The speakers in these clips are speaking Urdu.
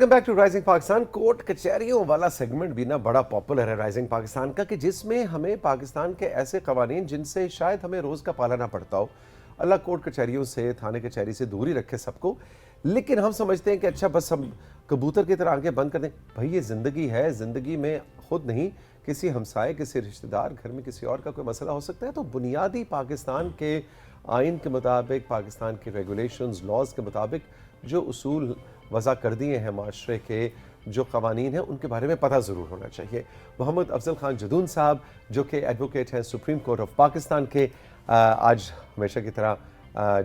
Welcome back to Rising Pakistan. Court کچہریوں والا سیگمنٹ بھی نا بڑا پاپولر ہے رائزنگ پاکستان کا, کہ جس میں ہمیں پاکستان کے ایسے قوانین جن سے شاید ہمیں روز کا پالنا پڑتا ہو. اللہ کورٹ کچہریوں سے, تھانے کچہری سے دور ہی رکھے سب کو, لیکن ہم سمجھتے ہیں کہ اچھا بس ہم کبوتر کی طرح آنکھیں بند کر دیں. بھائی یہ زندگی ہے, زندگی میں خود نہیں کسی ہمسائے, کسی رشتہ دار, گھر میں کسی اور کا کوئی مسئلہ ہو سکتا ہے. تو بنیادی پاکستان کے آئین کے مطابق, پاکستان کے ریگولیشنز, لاز کے مطابق جو اصول وضع کر دیے ہیں معاشرے کے, جو قوانین ہیں, ان کے بارے میں پتہ ضرور ہونا چاہیے. محمد افضل خان جدون صاحب جو کہ ایڈوکیٹ ہیں سپریم کورٹ آف پاکستان کے, آج ہمیشہ کی طرح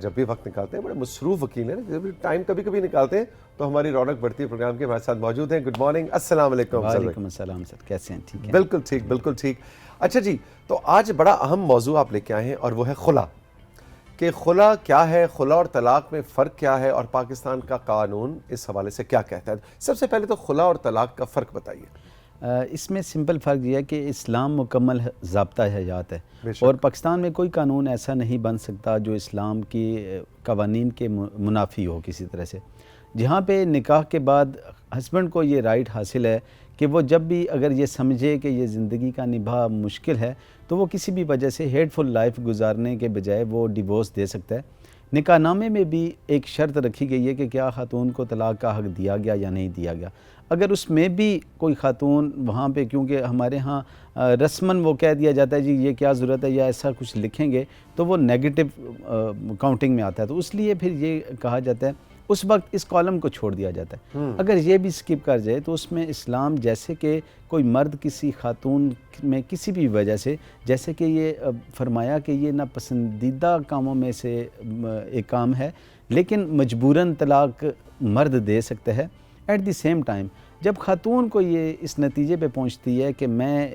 جب بھی وقت نکالتے ہیں, بڑے مصروف وکیل ہیں, جب بھی ٹائم کبھی کبھی نکالتے ہیں تو ہماری رونق بڑھتی ہے پروگرام کے. ہمارے ساتھ موجود ہیں. گڈ مارننگ, السلام علیکم. وعلیکم السلام سر, کیسے ہیں؟ ٹھیک ہے, بالکل ٹھیک, بالکل ٹھیک. اچھا جی, تو آج بڑا اہم موضوع آپ لے کے آئے ہیں اور وہ ہے خلا. کہ خلا کیا ہے, خلا اور طلاق میں فرق کیا ہے, اور پاکستان کا قانون اس حوالے سے کیا کہتا ہے. سب سے پہلے تو خلا اور طلاق کا فرق بتائیے. اس میں سمپل فرق یہ ہے کہ اسلام مکمل ضابطہ حیات ہے, اور پاکستان میں کوئی قانون ایسا نہیں بن سکتا جو اسلام کی قوانین کے منافی ہو کسی طرح سے. جہاں پہ نکاح کے بعد ہسبینڈ کو یہ رائٹ حاصل ہے کہ وہ جب بھی اگر یہ سمجھے کہ یہ زندگی کا نبھا مشکل ہے تو وہ کسی بھی وجہ سے ہیٹ فل لائف گزارنے کے بجائے وہ ڈیورس دے سکتا ہے. نکاح نامے میں بھی ایک شرط رکھی گئی ہے کہ کیا خاتون کو طلاق کا حق دیا گیا یا نہیں دیا گیا. اگر اس میں بھی کوئی خاتون وہاں پہ, کیونکہ ہمارے ہاں رسماً وہ کہہ دیا جاتا ہے جی یہ کیا ضرورت ہے یا ایسا کچھ لکھیں گے تو وہ نیگیٹو کاؤنٹنگ میں آتا ہے, تو اس لیے پھر یہ کہا جاتا ہے اس وقت اس کالم کو چھوڑ دیا جاتا ہے. اگر یہ بھی سکپ کر جائے تو اس میں اسلام جیسے کہ کوئی مرد کسی خاتون میں کسی بھی وجہ سے, جیسے کہ یہ فرمایا کہ یہ ناپسندیدہ کاموں میں سے ایک کام ہے لیکن مجبوراً طلاق مرد دے سکتا ہے. ایٹ دی سیم ٹائم جب خاتون کو یہ اس نتیجے پہ پہنچتی ہے کہ میں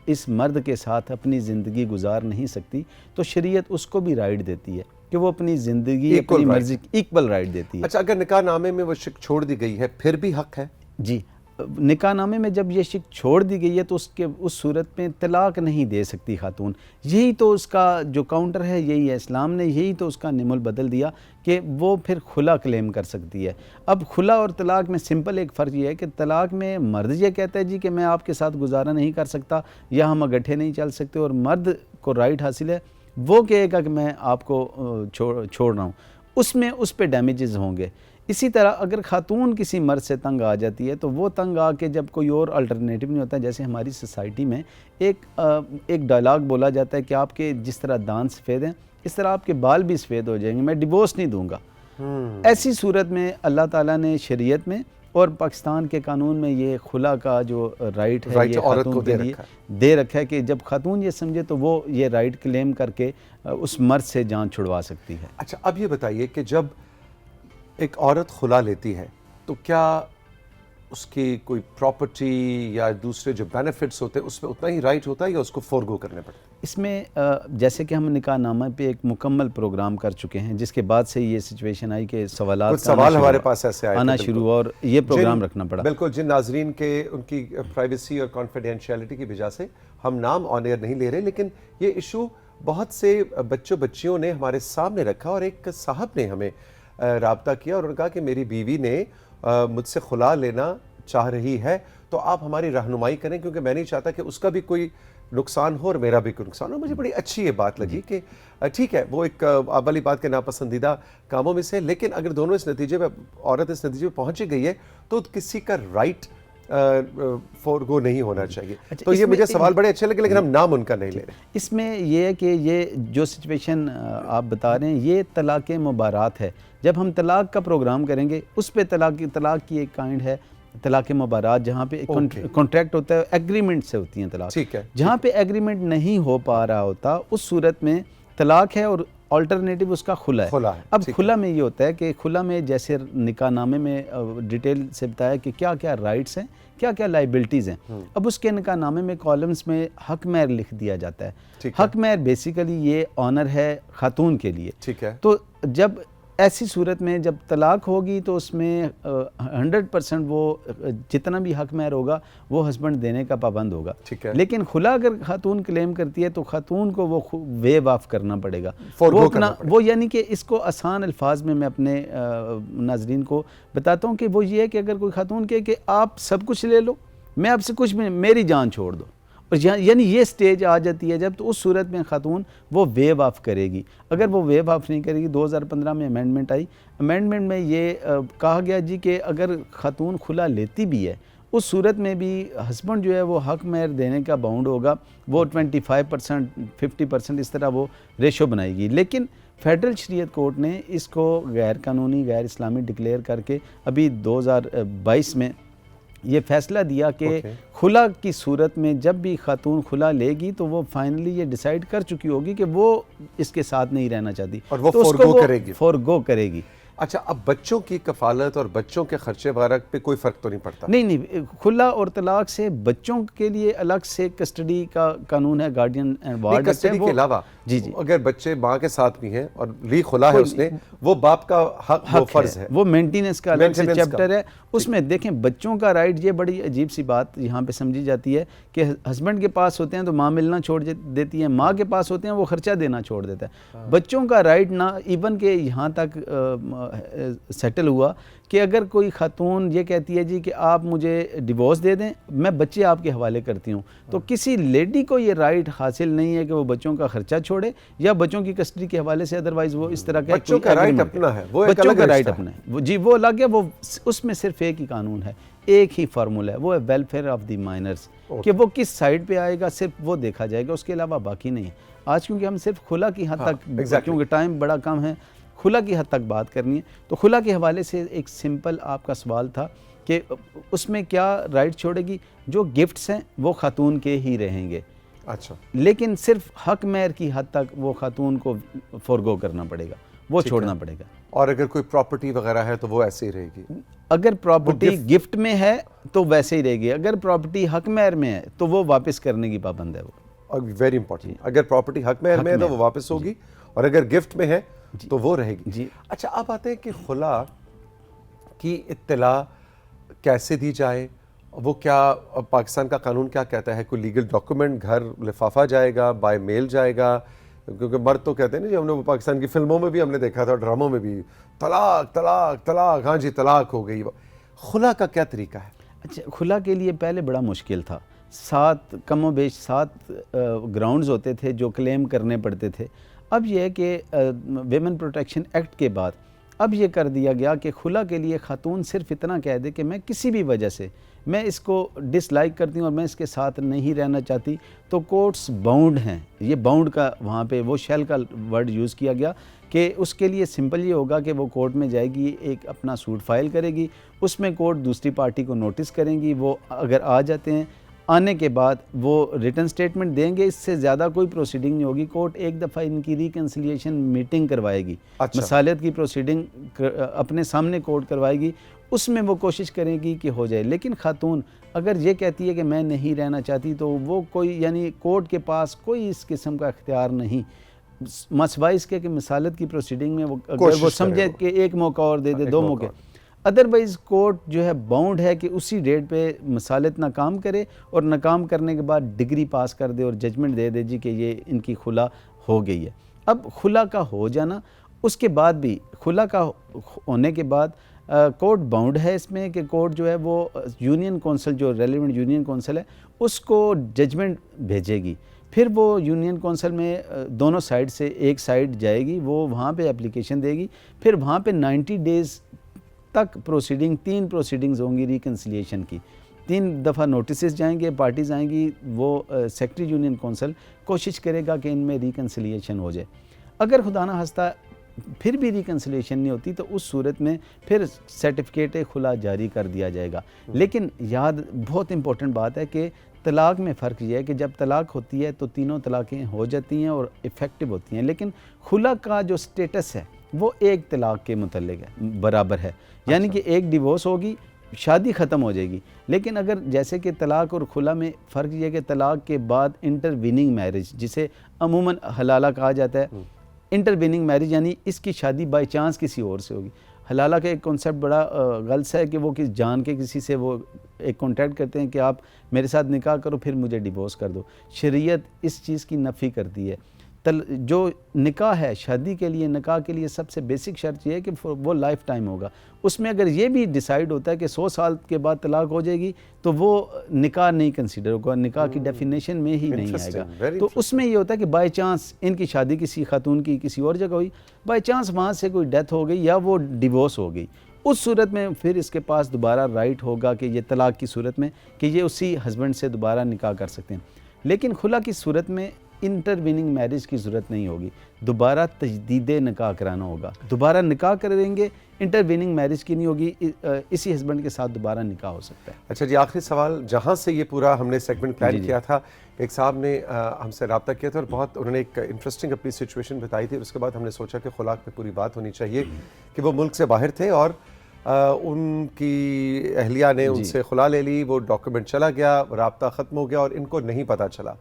اس مرد کے ساتھ اپنی زندگی گزار نہیں سکتی, تو شریعت اس کو بھی رائٹ دیتی ہے کہ وہ اپنی زندگی اپنی مرضی ایکول رائٹ دیتی ہے. اچھا, اگر نکاح نامے میں وہ شک چھوڑ دی گئی ہے پھر بھی حق ہے؟ جی, نکاح نامے میں جب یہ شک چھوڑ دی گئی ہے تو اس صورت میں طلاق نہیں دے سکتی خاتون. یہی تو اس کا جو کاؤنٹر ہے یہی ہے, اسلام نے یہی تو اس کا نمول بدل دیا کہ وہ پھر خلا کلیم کر سکتی ہے. اب خلا اور طلاق میں سمپل ایک فرق یہ ہے کہ طلاق میں مرد یہ کہتا ہے جی کہ میں آپ کے ساتھ گزارا نہیں کر سکتا یا ہم اگٹھے نہیں چل سکتے, اور مرد کو رائٹ حاصل ہے وہ کہے گا کہ میں آپ کو چھوڑ رہا ہوں. اس پہ ڈیمیجز ہوں گے. اسی طرح اگر خاتون کسی مرد سے تنگ آ جاتی ہے تو وہ تنگ آ کے جب کوئی اور الٹرنیٹو نہیں ہوتا, جیسے ہماری سوسائٹی میں ایک ڈائلاگ بولا جاتا ہے کہ آپ کے جس طرح دان سفید ہیں اس طرح آپ کے بال بھی سفید ہو جائیں گے, میں ڈیورس نہیں دوں گا. ایسی صورت میں اللہ تعالیٰ نے شریعت میں اور پاکستان کے قانون میں یہ خلا کا جو رائٹ ہے یہ خاتون کے لیے دے رکھا ہے کہ جب خاتون یہ سمجھے تو وہ یہ رائٹ کلیم کر کے اس مرد سے جان چھڑوا سکتی ہے. اچھا, اب یہ بتائیے کہ جب ایک عورت خلا لیتی ہے تو کیا اس کی کوئی پراپرٹی یا دوسرے جو بینیفٹس ہوتے ہیں اس میں اتنا ہی رائٹ ہوتا ہے یا اس کو فورگو کرنے پڑتا ہے؟ اس میں جیسے کہ ہم نکاح نامہ پہ ایک مکمل پروگرام کر چکے ہیں, جس کے بعد سے یہ سچویشن آئی کہ سوال ہمارے پاس ایسے آنا شروع اور یہ پروگرام رکھنا پڑا. بالکل, جن ناظرین کے ان کی پرائیویسی اور کانفیڈینشیلٹی کی وجہ سے ہم نام آن ایئر نہیں لے رہے, لیکن یہ ایشو بہت سے بچیوں نے ہمارے سامنے رکھا, اور ایک صاحب نے ہمیں رابطہ کیا اور انہوں نے کہا کہ میری بیوی نے مجھ سے خلا لینا چاہ رہی ہے, تو آپ ہماری رہنمائی کریں کیونکہ میں نہیں چاہتا کہ اس کا بھی کوئی نقصان ہو اور میرا بھی کوئی نقصان ہو. مجھے بڑی اچھی یہ بات لگی کہ ٹھیک ہے وہ ایک والی بات کے ناپسندیدہ کاموں میں سے, لیکن اگر دونوں اس نتیجے پہ, عورت اس نتیجے پہ پہنچ گئی ہے تو کسی کا رائٹ فورگو نہیں ہونا چاہیے. تو یہ مجھے سوال بڑے اچھے لگے لیکن ہم نام ان کا نہیں لے رہے. اس میں یہ ہے کہ یہ جو سچویشن آپ بتا رہے ہیں یہ طلاق مبارات ہے. جب ہم طلاق کا پروگرام کریں گے اس پہ طلاق کی ایک کائنڈ ہے طلاق مبارات, جہاں پہ کانٹریکٹ ہوتا ہے, ایگریمنٹ سے ہوتی ہیں طلاق. جہاں پہ ایگریمنٹ نہیں ہو پا رہا ہوتا اس صورت میں طلاق ہے اور آلٹرنیٹو اس کا خلا ہے. اب خلا میں یہ ہوتا ہے کہ خلا میں جیسے نکاح نامے میں ڈیٹیل سے بتایا کہ کیا کیا رائٹس ہیں, کیا کیا لائبلٹیز ہیں. اب اس کے نکاح نامے میں کالمز میں حق مہر لکھ دیا جاتا ہے. حق مہر بیسیکلی یہ آنر ہے خاتون کے لیے. تو جب ایسی صورت میں جب طلاق ہوگی تو اس میں 100% وہ جتنا بھی حق مہر ہوگا وہ ہسبینڈ دینے کا پابند ہوگا. لیکن خلا اگر خاتون کلیم کرتی ہے تو خاتون کو وہ ویو آف کرنا پڑے گا. وہ یعنی کہ اس کو آسان الفاظ میں اپنے ناظرین کو بتاتا ہوں کہ وہ یہ ہے کہ اگر کوئی خاتون کہے کہ آپ سب کچھ لے لو، میں آپ سے کچھ بھی نہیں، میری جان چھوڑ دو، یعنی یہ سٹیج آ جاتی ہے جب، تو اس صورت میں خاتون وہ ویو آف کرے گی. اگر وہ ویو آف نہیں کرے گی، 2015 میں امینڈمنٹ آئی، امینڈمنٹ میں یہ کہا گیا جی کہ اگر خاتون خلا لیتی بھی ہے اس صورت میں بھی ہسبینڈ جو ہے وہ حق مہر دینے کا باؤنڈ ہوگا، وہ 25% 50% اس طرح وہ ریشو بنائے گی. لیکن فیڈرل شریعت کورٹ نے اس کو غیر قانونی غیر اسلامی ڈکلیئر کر کے ابھی 2022 میں یہ فیصلہ دیا کہ خلا کی صورت میں جب بھی خاتون خلا لے گی تو وہ فائنلی یہ ڈیسائیڈ کر چکی ہوگی کہ وہ اس کے ساتھ نہیں رہنا چاہتی اور وہ فورگو کرے گی. اچھا، اب بچوں کی کفالت اور بچوں کے خرچے وغیرہ پہ کوئی فرق تو نہیں پڑتا؟ نہیں، خلا اور طلاق سے بچوں کے لیے الگ سے کسٹڈی کا قانون ہے، گارڈین اینڈ وارڈ. کسٹڈی کے علاوہ جی اگر بچے ماں کے ساتھ بھی ہیں اور لی خلا ہے اس نے، وہ باپ کا حق وہ فرض ہے، وہ مینٹیننس کا الگ سے چیپٹر ہے. اس میں دیکھیں بچوں کا رائٹ، یہ بڑی عجیب سی بات یہاں پہ سمجھی جاتی ہے کہ ہسبینڈ کے پاس ہوتے ہیں تو ماں ملنا چھوڑ دیتی ہے، ماں کے پاس ہوتے ہیں وہ خرچہ دینا چھوڑ دیتا ہے. بچوں کا رائٹ نہ ایون کہ یہاں تک سیٹل ہوا کہ اگر کوئی خاتون یہ کہتی ہے جی کہ آپ مجھے ڈیورس دے دیں، میں بچے آپ کے حوالے کرتی ہوں، تو کسی لیڈی کو یہ رائٹ حاصل نہیں ہے کہ وہ بچوں کا خرچہ چھوڑے یا بچوں کی کسٹڈی کے حوالے سے. ادروائز وہ اس طرح کا بچوں کا رائٹ اپنا ہے، وہ بچوں کا رائٹ اپنا ہے جی، وہ الگ ہے. وہ اس میں صرف ایک ہی قانون ہے، ایک ہی فارمولا ہے، وہ ہے ویلفیئر آف دی مائنرز، کہ وہ کس سائڈ پہ آئے گا صرف وہ دیکھا جائے گا، اس کے علاوہ باقی نہیں ہے. آج کیونکہ ہم صرف خلا کی حد تک، کیونکہ ٹائم بڑا کم ہے، خلا کی حد تک بات کرنی ہے، تو خلا کے حوالے سے ایک سمپل آپ کا سوال تھا کہ اس میں کیا رائٹ چھوڑے گی. جو گفٹس ہیں وہ خاتون کے ہی رہیں گے. اچھا، لیکن صرف حق مہر کی حد تک وہ خاتون کو فورگو کرنا پڑے گا، وہ چھوڑنا پڑے گا. اور اگر کوئی پراپرٹی وغیرہ ہے تو وہ ایسے ہی رہے گی. اگر پراپرٹی گفٹ میں ہے تو ویسے ہی رہے گی، اگر پراپرٹی حق مہر میں ہے تو وہ واپس کرنے کی پابند ہے. وہ ویری امپورٹنٹ، اگر پراپرٹی حق مہر میں ہے تو وہ واپس ہوگی، اور اگر گفٹ میں ہے تو وہ رہے گی. اچھا، آپ آتے ہیں کہ خلا کی اطلاع کیسے دی جائے، وہ کیا پاکستان کا قانون کیا کہتا ہے؟ کوئی لیگل ڈاکومنٹ گھر لفافہ جائے گا، بائی میل جائے گا؟ کیونکہ مرد تو کہتے ہیں نا جی، ہم نے وہ پاکستان کی فلموں میں بھی ہم نے دیکھا تھا، ڈراموں میں بھی، طلاق طلاق طلاق، ہاں جی طلاق ہو گئی. خلا کا کیا طریقہ ہے؟ اچھا، خلا کے لیے پہلے بڑا مشکل تھا. 7 کم و بیش 7 گراؤنڈز ہوتے تھے جو کلیم کرنے پڑتے تھے. اب یہ ہے کہ ویمن پروٹیکشن ایکٹ کے بعد اب یہ کر دیا گیا کہ خلا کے لیے خاتون صرف اتنا کہہ دے کہ میں کسی بھی وجہ سے میں اس کو ڈس لائک کرتی ہوں اور میں اس کے ساتھ نہیں رہنا چاہتی، تو کورٹس باؤنڈ ہیں. یہ باؤنڈ کا وہاں پہ وہ شیل کا ورڈ یوز کیا گیا کہ اس کے لیے سمپل یہ ہوگا کہ وہ کورٹ میں جائے گی، ایک اپنا سوٹ فائل کرے گی، اس میں کورٹ دوسری پارٹی کو نوٹس کریں گی، وہ اگر آ جاتے ہیں، آنے کے بعد وہ ریٹن سٹیٹمنٹ دیں گے. اس سے زیادہ کوئی پروسیڈنگ نہیں ہوگی. کورٹ ایک دفعہ ان کی ریکنسیلیشن میٹنگ کروائے گی. مصالحت کی پروسیڈنگ اپنے سامنے کورٹ کروائے گی، اس میں وہ کوشش کرے گی کہ ہو جائے. لیکن خاتون اگر یہ کہتی ہے کہ میں نہیں رہنا چاہتی تو وہ کوئی یعنی کورٹ کے پاس کوئی اس قسم کا اختیار نہیں، مسوائے اس کے کہ مصالحت کی پروسیڈنگ میں اگر وہ سمجھے کہ ایک موقع اور دے دے، 2 موقع، ادروائز کورٹ جو ہے باؤنڈ ہے کہ اسی ڈیٹ پہ مصالحت ناکام کرے اور ناکام کرنے کے بعد ڈگری پاس کر دے اور ججمنٹ دے دے جی کہ یہ ان کی خلا ہو گئی ہے. اب خلا کا ہو جانا، اس کے بعد بھی خلا کا ہونے کے بعد کورٹ باؤنڈ ہے اس میں کہ کورٹ جو ہے وہ یونین کونسل، جو ریلیونٹ یونین کونسل ہے، اس کو ججمنٹ بھیجے گی. پھر وہ یونین کونسل میں دونوں سائڈ سے ایک سائڈ جائے گی، وہ وہاں پہ اپلیکیشن دے گی، پھر وہاں پہ 90 ڈیز تک پروسیڈنگ، 3 پروسیڈنگز ہوں گی ریکنسیلیشن کی. 3 دفعہ نوٹسز جائیں گے، پارٹیز آئیں گی، وہ سیکرٹری یونین کونسل کوشش کرے گا کہ ان میں ریکنسیلیشن ہو جائے. اگر خدا نہ خواستہ پھر بھی ریکنسیلیشن نہیں ہوتی تو اس صورت میں پھر سرٹیفکیٹ خلا جاری کر دیا جائے گا. لیکن یاد بہت امپورٹنٹ بات ہے کہ طلاق میں فرق یہ ہے کہ جب طلاق ہوتی ہے تو تینوں طلاقیں ہو جاتی ہیں اور افیکٹو ہوتی ہیں، لیکن خلا کا جو سٹیٹس ہے وہ ایک طلاق کے متعلق ہے، برابر ہے. یعنی کہ ایک ڈیورس ہوگی، شادی ختم ہو جائے گی. لیکن اگر جیسے کہ طلاق اور خلا میں فرق یہ ہے کہ طلاق کے بعد انٹرویننگ میرج، جسے عموماً حلالہ کہا جاتا ہے، انٹرویننگ میرج یعنی اس کی شادی بائی چانس کسی اور سے ہوگی. حلالہ کا ایک کنسیپٹ بڑا غلط ہے کہ وہ جان کے کسی سے وہ ایک کانٹیکٹ کرتے ہیں کہ آپ میرے ساتھ نکاح کرو پھر مجھے ڈیورس کر دو. شریعت اس چیز کی نفی کرتی ہے. جو نکاح ہے شادی کے لیے، نکاح کے لیے سب سے بیسک شرط یہ ہے کہ وہ لائف ٹائم ہوگا. اس میں اگر یہ بھی ڈیسائیڈ ہوتا ہے کہ 100 سال کے بعد طلاق ہو جائے گی تو وہ نکاح نہیں کنسیڈر ہوگا، نکاح کی ڈیفینیشن میں ہی نہیں آئے گا. تو اس میں یہ ہوتا ہے کہ بائی چانس ان کی شادی کسی خاتون کی کسی اور جگہ ہوئی، بائی چانس وہاں سے کوئی ڈیتھ ہو گئی یا وہ ڈیورس ہو گئی، اس صورت میں پھر اس کے پاس دوبارہ رائٹ ہوگا کہ یہ طلاق کی صورت میں کہ یہ اسی ہسبینڈ سے دوبارہ نکاح کر سکتے ہیں. لیکن خلا کی صورت میں انٹروننگ میرج کی ضرورت نہیں ہوگی، دوبارہ تجدید نکاح کرانا ہوگا. دوبارہ نکاح کریں گے، انٹروننگ میرج کی نہیں ہوگی، اسی ہسبینڈ کے ساتھ دوبارہ نکاح ہو سکتا ہے. اچھا جی، آخری سوال جہاں سے یہ پورا ہم نے سیگمنٹ پلان کیا تھا، ایک صاحب نے ہم سے رابطہ کیا تھا اور بہت انہوں نے ایک انٹرسٹنگ اپنی سچویشن بتائی تھی. اس کے بعد ہم نے سوچا کہ خلاق پہ پوری بات ہونی چاہیے کہ وہ ملک سے باہر تھے اور ان کی اہلیہ نے ان سے خلا لے لی، وہ ڈاکومنٹ چلا گیا، رابطہ ختم ہو گیا اور ان کو نہیں پتہ چلا.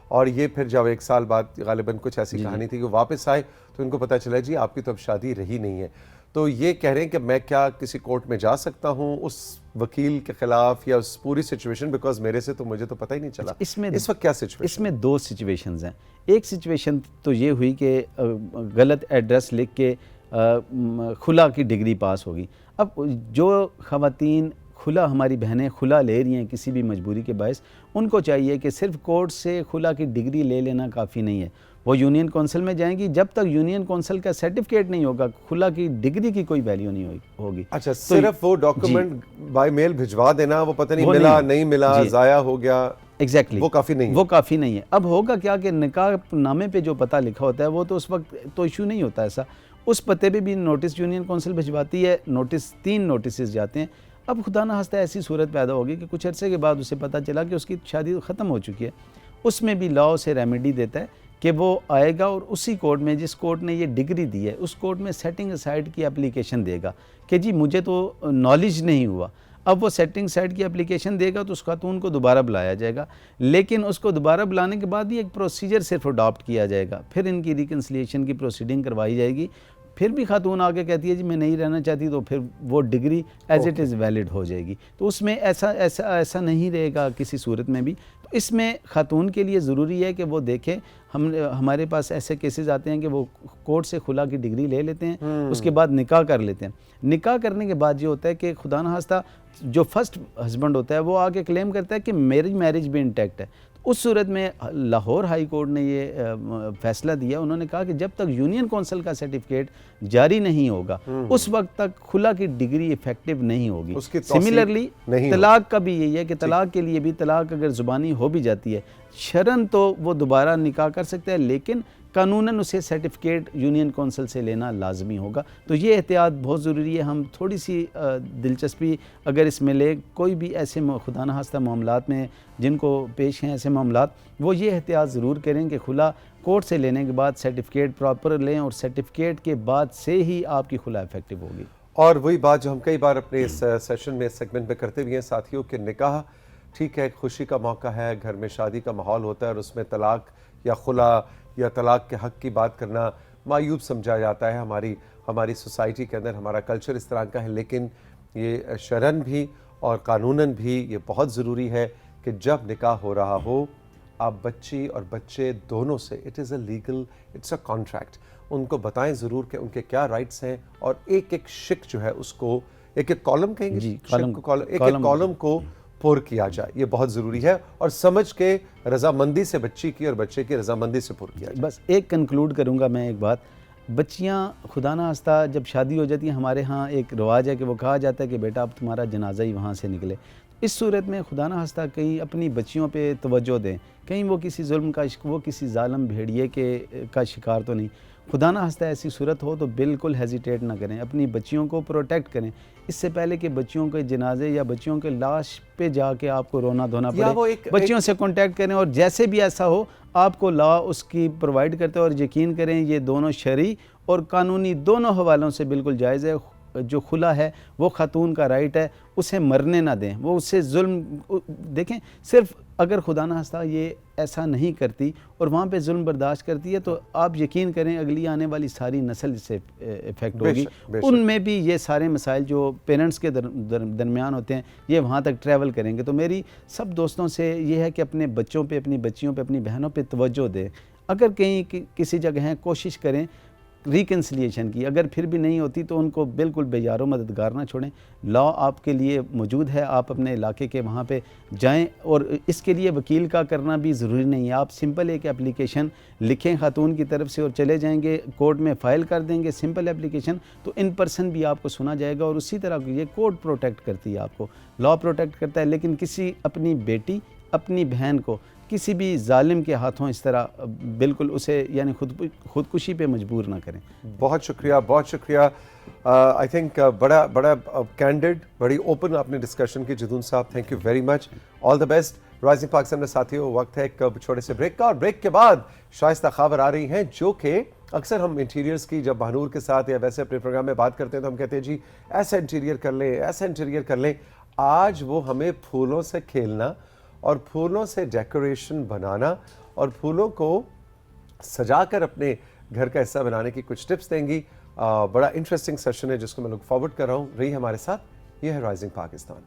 اور یہ پھر جب 1 سال بعد غالباً کچھ ایسی کہانی تھی کہ واپس آئے تو ان کو پتہ چلا جی آپ کی تو اب شادی رہی نہیں ہے. تو یہ کہہ رہے ہیں کہ میں کیا کسی کورٹ میں جا سکتا ہوں اس وکیل کے خلاف یا اس پوری سچویشن، بیکاز میرے سے تو مجھے تو پتہ ہی نہیں چلا. اس وقت کیا سچویشن؟ اس میں 2 سچویشنز ہیں. ایک سچویشن تو یہ ہوئی کہ غلط ایڈریس لکھ کے خلا کی ڈگری پاس ہوگی. اب جو خواتین خلا، ہماری بہنیں خلا لے رہی ہیں کسی بھی مجبوری کے باعث، ان کو چاہیے کہ صرف کورٹ سے خلا کی ڈگری لے لینا کافی نہیں ہے. وہ یونین کونسل میں جائیں گی، جب تک یونین کونسل کا سرٹیفکیٹ نہیں ہوگا خلا کی ڈگری کی کوئی ویلیو نہیں ہوگی. اچھا، صرف وہ ڈاکومنٹ بائی میل بھجوا دینا، وہ پتہ نہیں ملا نہیں ملا، ضائع ہو گیا، ایگزیکٹلی وہ کافی نہیں ہے. وہ کافی نہیں ہے. اب ہوگا کیا کہ نکاح نامے پہ جو پتہ لکھا ہوتا ہے وہ تو اس وقت تو ایشو نہیں ہوتا ایسا. اس پتے پہ بھی نوٹس یونین کونسل بھجواتی ہے، 3 نوٹسز جاتے ہیں. اب خدا نہ خواستہ ایسی صورت پیدا ہوگی کہ کچھ عرصے کے بعد اسے پتہ چلا کہ اس کی شادی ختم ہو چکی ہے. اس میں بھی لا اسے ریمیڈی دیتا ہے کہ وہ آئے گا اور اسی کورٹ میں جس کورٹ نے یہ ڈگری دی ہے اس کورٹ میں سیٹنگ اسائڈ کی اپلیکیشن دے گا کہ جی مجھے تو نالج نہیں ہوا. اب وہ سیٹنگ اسائڈ کی اپلیکیشن دے گا تو اس خاتون کو دوبارہ بلایا جائے گا، لیکن اس کو دوبارہ بلانے کے بعد بھی ایک پروسیجر صرف اڈاپٹ کیا جائے گا. پھر ان کی ریکنسلیشن کی پروسیڈنگ کروائی جائے گی. پھر بھی خاتون آگے کہتی ہے جی میں نہیں رہنا چاہتی تو پھر وہ degree as it is valid ہو جائے گی. تو اس میں ایسا نہیں رہے گا کسی صورت میں بھی. تو اس میں خاتون کے لیے ضروری ہے کہ وہ دیکھیں. ہمارے پاس ایسے کیسز آتے ہیں کہ وہ کورٹ سے خلا کی ڈگری لے لیتے ہیں، اس کے بعد نکاح کر لیتے ہیں. نکاح کرنے کے بعد یہ ہوتا ہے کہ خدا نہ خواستہ جو فرسٹ ہسبینڈ ہوتا ہے وہ آگے کلیم کرتا ہے کہ میرج بھی انٹیکٹ ہے. اس صورت میں لاہور ہائی کورٹ نے یہ فیصلہ دیا، انہوں نے کہا کہ جب تک یونین کونسل کا سرٹیفکیٹ جاری نہیں ہوگا اس وقت تک خلا کی ڈگری ایفیکٹو نہیں ہوگی. سملرلی طلاق کا بھی یہی ہے کہ طلاق کے لیے بھی، طلاق اگر زبانی ہو بھی جاتی ہے شرعاً تو وہ دوبارہ نکاح کر سکتا ہے، لیکن قانوناً اسے سرٹیفکیٹ یونین کونسل سے لینا لازمی ہوگا. تو یہ احتیاط بہت ضروری ہے. ہم تھوڑی سی دلچسپی اگر اس میں لے کوئی بھی ایسے خدا نہ خواستہ معاملات میں جن کو پیش ہیں ایسے معاملات، وہ یہ احتیاط ضرور کریں کہ خلا کورٹ سے لینے کے بعد سرٹیفکیٹ پراپر لیں اور سرٹیفکیٹ کے بعد سے ہی آپ کی خلا ایفیکٹو ہوگی. اور وہی بات جو ہم کئی بار اپنے اس سیشن میں سیگمنٹ میں کرتے بھی ہیں ساتھیوں، کہ نکاح ٹھیک ہے ایک خوشی کا موقع ہے، گھر میں شادی کا ماحول ہوتا ہے اور اس میں طلاق یا خلا یا طلاق کے حق کی بات کرنا معیوب سمجھا جاتا ہے. ہماری سوسائٹی کے اندر ہمارا کلچر اس طرح کا ہے. لیکن یہ شرعاً بھی اور قانوناً بھی یہ بہت ضروری ہے کہ جب نکاح ہو رہا ہو آپ بچی اور بچے دونوں سے it is a legal, it's a contract, ان کو بتائیں ضرور کہ ان کے کیا رائٹس ہیں اور ایک شق جو ہے اس کو ایک کالم کہیں گے، ایک کالم کو پور کیا جائے. یہ بہت ضروری ہے اور سمجھ کے رضامندی سے بچی کی اور بچے کی رضامندی سے پور کیا جائے. بس ایک کنکلوڈ کروں گا میں ایک بات. بچیاں خدا نہ خواستہ جب شادی ہو جاتی ہیں، ہمارے ہاں ایک رواج ہے کہ وہ کہا جاتا ہے کہ بیٹا اب تمہارا جنازہ ہی وہاں سے نکلے. اس صورت میں خدا نہ خواستہ کہیں اپنی بچیوں پہ توجہ دیں، کہیں وہ کسی ظلم کا وہ کسی ظالم بھیڑیے کا شکار تو نہیں. خدا نہ خواستہ ایسی صورت ہو تو بالکل ہیزیٹیٹ نہ کریں، اپنی بچیوں کو پروٹیکٹ کریں اس سے پہلے کہ بچیوں کے جنازے یا بچیوں کے لاش پہ جا کے آپ کو رونا دھونا پڑے. بچیوں سے کانٹیکٹ کریں اور جیسے بھی ایسا ہو آپ کو لا اس کی پرووائڈ کرتے اور یقین کریں یہ دونوں شرعی اور قانونی دونوں حوالوں سے بالکل جائز ہے. جو خلا ہے وہ خاتون کا رائٹ ہے, اسے مرنے نہ دیں, وہ اس سے ظلم دیکھیں, صرف اگر خدا نہ خواستہ یہ ایسا نہیں کرتی اور وہاں پہ ظلم برداشت کرتی ہے تو آپ یقین کریں اگلی آنے والی ساری نسل اس سے افیکٹ ہوگی. ان میں بھی یہ سارے مسائل جو پیرنٹس کے درمیان ہوتے ہیں یہ وہاں تک ٹریول کریں گے. تو میری سب دوستوں سے یہ ہے کہ اپنے بچوں پہ, اپنی بچیوں پہ, اپنی بہنوں پہ توجہ دیں. اگر کہیں کسی جگہ ہیں کوشش کریں ریکنسلیشن کی, اگر پھر بھی نہیں ہوتی تو ان کو بالکل بے یار و مددگار نہ چھوڑیں. لا آپ کے لیے موجود ہے, آپ اپنے علاقے کے وہاں پہ جائیں, اور اس کے لیے وکیل کا کرنا بھی ضروری نہیں ہے. آپ سمپل ایک اپلیکیشن لکھیں خاتون کی طرف سے اور چلے جائیں گے کورٹ میں فائل کر دیں گے سمپل اپلیکیشن, تو ان پرسن بھی آپ کو سنا جائے گا. اور اسی طرح یہ کورٹ پروٹیکٹ کرتی ہے آپ کو, لا پروٹیکٹ کرتا ہے. لیکن کسی اپنی بیٹی, اپنی بہن کو کسی بھی ظالم کے ہاتھوں اس طرح بالکل اسے یعنی خودکشی پہ مجبور نہ کریں. بہت شکریہ, بہت شکریہ. آئی تھنک بڑا کینڈیڈ, بڑی اوپن آپ نے ڈسکشن کی جدون صاحب, thank you very much, all the best. Rising Pakistan میں ساتھیوں وقت ہے ایک چھوٹے سے بریک کا, اور بریک کے بعد شائستہ خاور آ رہی ہیں جو کہ اکثر ہم انٹیریئرز کی جب بہنور کے ساتھ یا ویسے اپنے پروگرام میں بات کرتے ہیں تو ہم کہتے ہیں جی ایسا انٹیریئر کر لیں, ایسا انٹیریئر کر لیں. آج وہ ہمیں پھولوں سے کھیلنا اور پھولوں سے ڈیکوریشن بنانا اور پھولوں کو سجا کر اپنے گھر کا حصہ بنانے کی کچھ ٹپس دیں گی. بڑا انٹرسٹنگ سیشن ہے جس کو میں لک فارورڈ کر رہا ہوں. رہی ہمارے ساتھ, یہ ہے رائزنگ پاکستان.